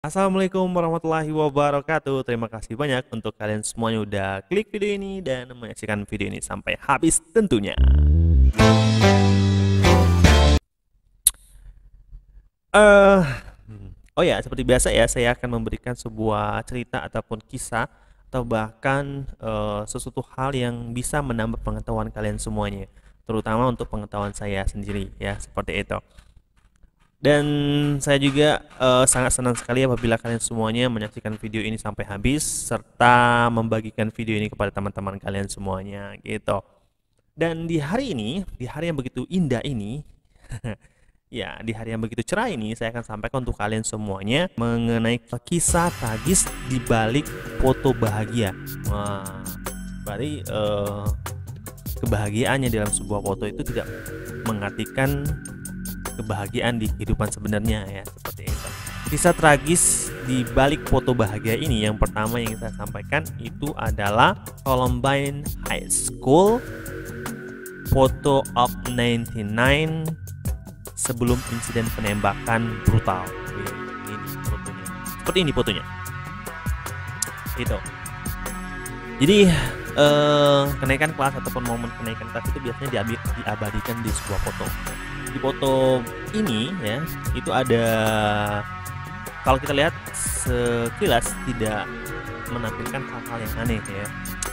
Assalamualaikum warahmatullahi wabarakatuh. Terima kasih banyak untuk kalian semuanya udah klik video ini dan menyaksikan video ini sampai habis tentunya. Oh ya, seperti biasa ya, saya akan memberikan sebuah cerita ataupun kisah atau bahkan sesuatu hal yang bisa menambah pengetahuan kalian semuanya, terutama untuk pengetahuan saya sendiri ya, seperti itu. Dan saya juga sangat senang sekali apabila kalian semuanya menyaksikan video ini sampai habis serta membagikan video ini kepada teman-teman kalian semuanya gitu. Dan di hari ini, di hari yang begitu indah ini, ya di hari yang begitu cerah ini, saya akan sampaikan untuk kalian semuanya mengenai kisah tragis di balik foto bahagia. Wah, berarti kebahagiaannya dalam sebuah foto itu tidak mengartikan kebahagiaan di kehidupan sebenarnya ya, seperti itu. Kisah tragis di balik foto bahagia ini yang pertama yang saya sampaikan itu adalah Columbine High School Photo of 99 sebelum insiden penembakan brutal. Ini fotonya. Seperti ini fotonya. Gitu. Jadi kenaikan kelas ataupun momen kenaikan kelas itu biasanya diabadikan di sebuah foto. Di foto ini ya, itu ada, kalau kita lihat sekilas tidak menampilkan hal-hal yang aneh ya,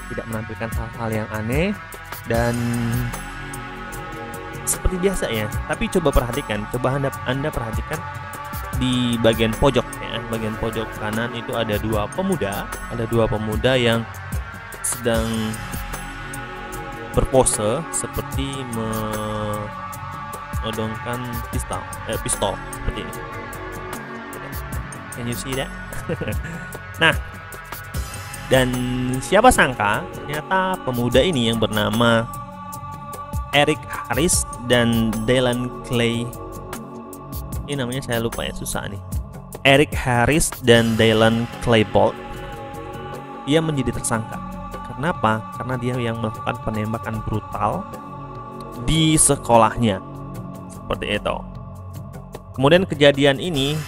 tidak menampilkan hal-hal yang aneh dan seperti biasa ya. Tapi coba perhatikan, coba anda perhatikan di bagian pojok ya, bagian pojok kanan itu ada dua pemuda yang sedang berpose seperti menodongkan pistol seperti ini. Can you see that? Nah, dan siapa sangka ternyata pemuda ini yang bernama Eric Harris dan Dylan Clay. Ini namanya saya lupa ya, susah nih. Eric Harris dan Dylan Klebold. Dia menjadi tersangka. Kenapa? Karena dia yang melakukan penembakan brutal di sekolahnya. Seperti itu. Kemudian kejadian ini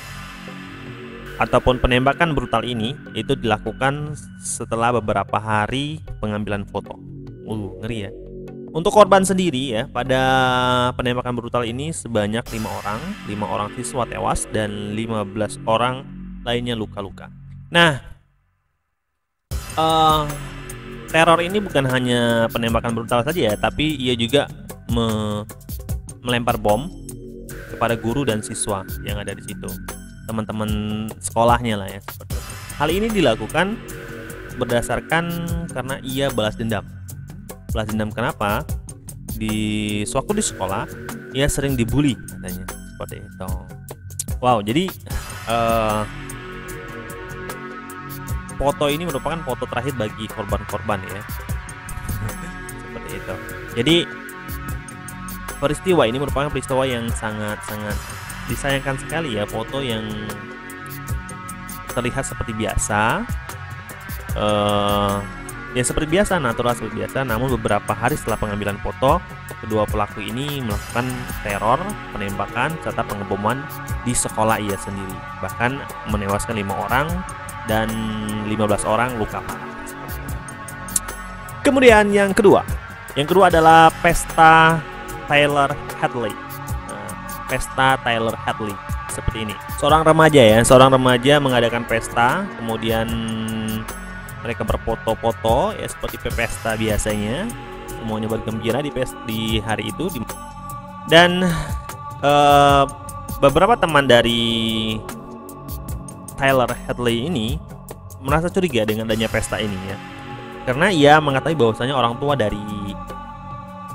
ataupun penembakan brutal ini itu dilakukan setelah beberapa hari pengambilan foto. Ngeri ya. Untuk korban sendiri ya, pada penembakan brutal ini sebanyak 5 orang siswa tewas dan 15 orang lainnya luka-luka. Nah, teror ini bukan hanya penembakan brutal saja ya, tapi ia juga melempar bom kepada guru dan siswa yang ada di situ, teman-teman sekolahnya lah ya. Hal ini dilakukan berdasarkan karena ia balas dendam. Balas dendam kenapa? Sewaktu di sekolah ia sering dibully katanya, seperti itu. Wow, jadi foto ini merupakan foto terakhir bagi korban-korban ya. Seperti itu. Jadi peristiwa ini merupakan peristiwa yang sangat-sangat disayangkan sekali ya. Foto yang terlihat seperti biasa, ya seperti biasa, natural seperti biasa. Namun beberapa hari setelah pengambilan foto, kedua pelaku ini melakukan teror, penembakan serta pengeboman di sekolah ia sendiri, bahkan menewaskan 5 orang dan 15 orang luka parah. Kemudian yang kedua adalah pesta Tyler Hadley. Pesta Tyler Hadley seperti ini. Seorang remaja mengadakan pesta, kemudian mereka berfoto-foto ya seperti pesta biasanya. Semuanya bergembira di hari itu. Dan beberapa teman dari Tyler Hadley ini merasa curiga dengan adanya pesta ini ya, karena ia mengetahui bahwasanya orang tua dari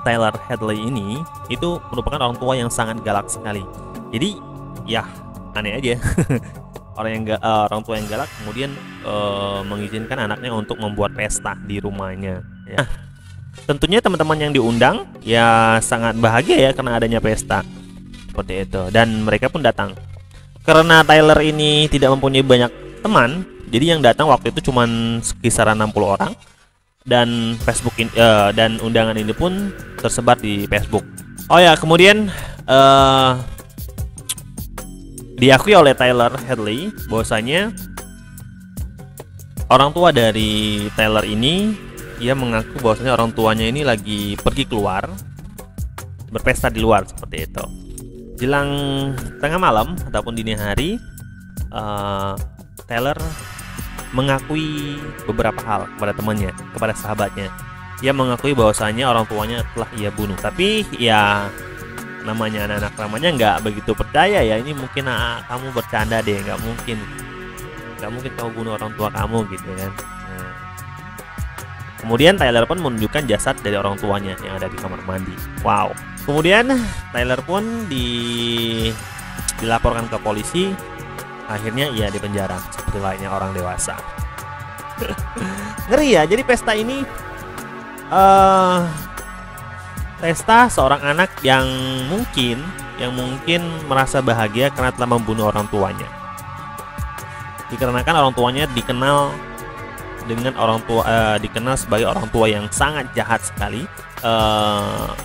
Tyler Hadley ini itu merupakan orang tua yang sangat galak sekali. Jadi ya aneh aja. Orang tua yang galak kemudian mengizinkan anaknya untuk membuat pesta di rumahnya ya. Nah, tentunya teman-teman yang diundang ya sangat bahagia ya karena adanya pesta seperti itu, dan mereka pun datang. Karena Tyler ini tidak mempunyai banyak teman, jadi yang datang waktu itu cuma kisaran 60 orang. Dan dan undangan ini pun tersebar di Facebook. Oh ya, kemudian diakui oleh Tyler Hadley bahwasanya orang tua dari Tyler ini, ia mengaku bahwasanya orang tuanya ini lagi pergi keluar, berpesta di luar seperti itu. Jelang tengah malam ataupun dini hari, Tyler mengakui beberapa hal kepada temannya, kepada sahabatnya. Ia mengakui bahwasanya orang tuanya telah ia bunuh. Tapi ya namanya anak-anak ramanya nggak begitu percaya ya. Ini mungkin kamu bercanda deh, nggak mungkin kamu bunuh orang tua kamu gitu kan. Nah, kemudian Tyler pun menunjukkan jasad dari orang tuanya yang ada di kamar mandi. Wow. Kemudian Tyler pun dilaporkan ke polisi. Akhirnya ia dipenjara seperti lainnya orang dewasa. Ngeri ya. Jadi pesta ini pesta seorang anak yang mungkin merasa bahagia karena telah membunuh orang tuanya. Dikarenakan orang tuanya dikenal sebagai orang tua yang sangat jahat sekali,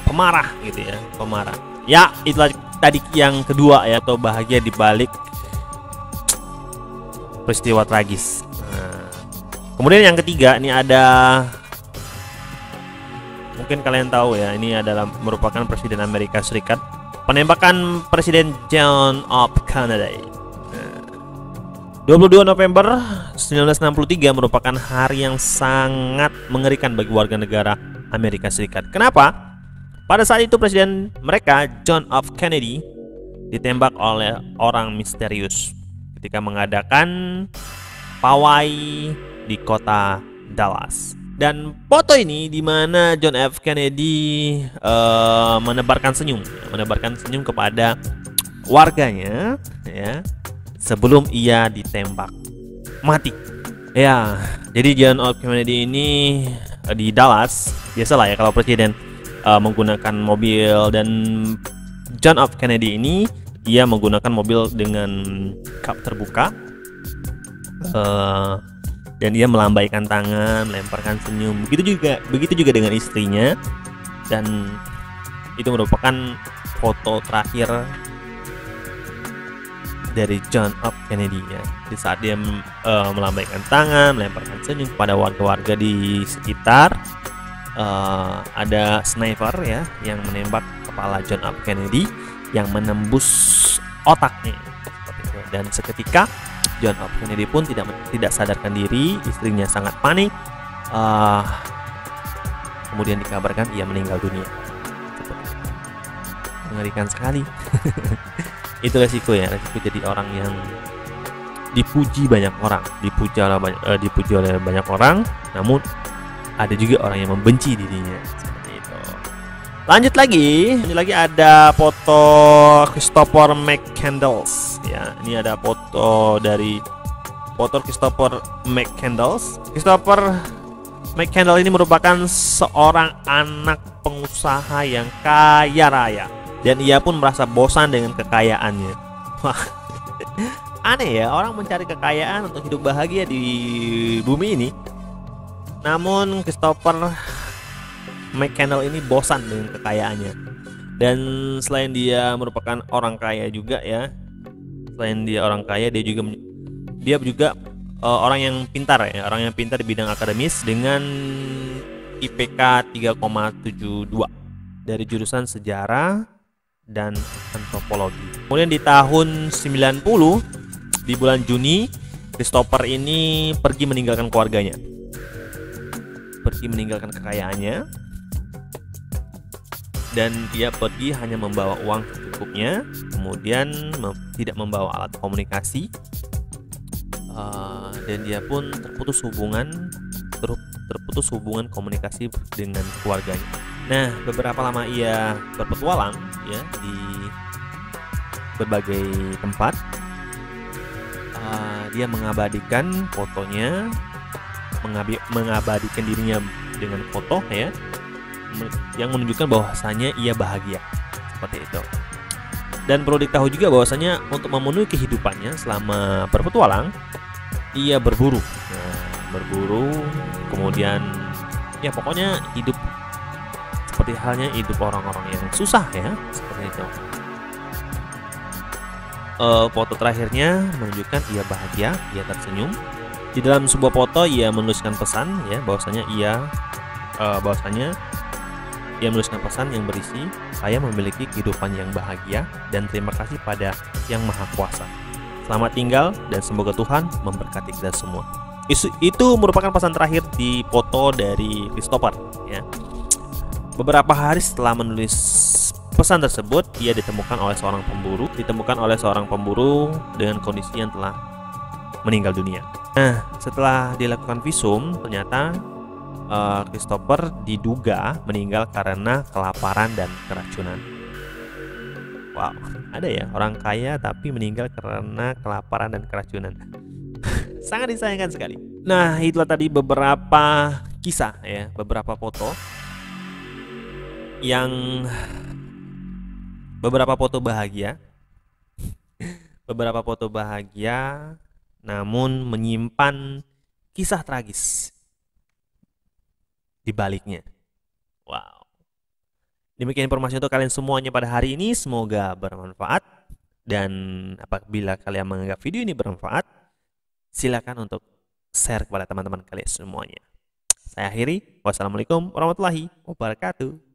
pemarah gitu ya, pemarah. Ya, itulah tadi yang kedua ya, atau bahagia di balik peristiwa tragis. Nah, kemudian yang ketiga ini ada, mungkin kalian tahu ya, ini adalah merupakan Presiden Amerika Serikat, penembakan Presiden John F. Kennedy. 22 November 1963 merupakan hari yang sangat mengerikan bagi warga negara Amerika Serikat. Kenapa? Pada saat itu presiden mereka, John F. Kennedy, ditembak oleh orang misterius ketika mengadakan pawai di kota Dallas. Dan foto ini di mana John F. Kennedy menebarkan senyum kepada warganya ya, sebelum ia ditembak mati. Ya, jadi John F. Kennedy ini di Dallas, biasalah ya kalau presiden menggunakan mobil, dan John F. Kennedy ini ia menggunakan mobil dengan kap terbuka, dan ia melambaikan tangan, melemparkan senyum. Begitu juga dengan istrinya, dan itu merupakan foto terakhir dari John F. Kennedy ya. Di saat dia melambaikan tangan, melemparkan senyum kepada warga-warga di sekitar, ada sniper ya yang menembak kepala John F. Kennedy yang menembus otaknya seperti itu. Dan seketika John F. Kennedy pun tidak sadarkan diri, istrinya sangat panik. Kemudian dikabarkan ia meninggal dunia. Mengerikan sekali. Itu resiko ya, resiko jadi orang yang dipuji banyak orang, dipuji oleh banyak orang, namun ada juga orang yang membenci dirinya seperti itu. Lanjut lagi ada foto Christopher McCandless ya. Ini ada foto Christopher McCandless. Christopher McCandless ini merupakan seorang anak pengusaha yang kaya raya, dan ia pun merasa bosan dengan kekayaannya. Wah, aneh ya, orang mencari kekayaan untuk hidup bahagia di bumi ini. Namun Christopher McCandless ini bosan dengan kekayaannya. Dan selain dia merupakan orang kaya juga ya, selain dia orang kaya, dia juga orang yang pintar ya, orang yang pintar di bidang akademis dengan IPK 3,72 dari jurusan sejarah dan antropologi. Kemudian di tahun 90, di bulan Juni, Christopher ini pergi meninggalkan keluarganya, pergi meninggalkan kekayaannya, dan dia pergi hanya membawa uang secukupnya. Kemudian tidak membawa alat komunikasi, dan dia pun terputus hubungan komunikasi dengan keluarganya. Nah, beberapa lama ia berpetualang ya di berbagai tempat. Dia mengabadikan fotonya, mengabadikan dirinya dengan foto ya, yang menunjukkan bahwasanya ia bahagia seperti itu. Dan perlu diketahui juga bahwasanya untuk memenuhi kehidupannya selama berpetualang, ia berburu. Kemudian ya pokoknya hidup seperti halnya hidup orang-orang yang susah ya, seperti itu. foto terakhirnya menunjukkan ia bahagia, ia tersenyum. Di dalam sebuah foto ia menuliskan pesan ya, bahwasanya ia menuliskan pesan yang berisi, saya memiliki kehidupan yang bahagia dan terima kasih pada Yang Maha Kuasa. Selamat tinggal dan semoga Tuhan memberkati kita semua. Itu merupakan pesan terakhir di foto dari Christopher ya. Beberapa hari setelah menulis pesan tersebut, ia ditemukan oleh seorang pemburu dengan kondisi yang telah meninggal dunia. Nah, setelah dilakukan visum, ternyata Christopher diduga meninggal karena kelaparan dan keracunan. Wow, ada ya orang kaya tapi meninggal karena kelaparan dan keracunan. Sangat disayangkan sekali. Nah, itulah tadi beberapa kisah ya, beberapa foto bahagia. Beberapa foto bahagia namun menyimpan kisah tragis di baliknya. Wow. Demikian informasi untuk kalian semuanya pada hari ini, semoga bermanfaat. Dan apabila kalian menganggap video ini bermanfaat, silakan untuk share kepada teman-teman kalian semuanya. Saya akhiri. Wassalamualaikum warahmatullahi wabarakatuh.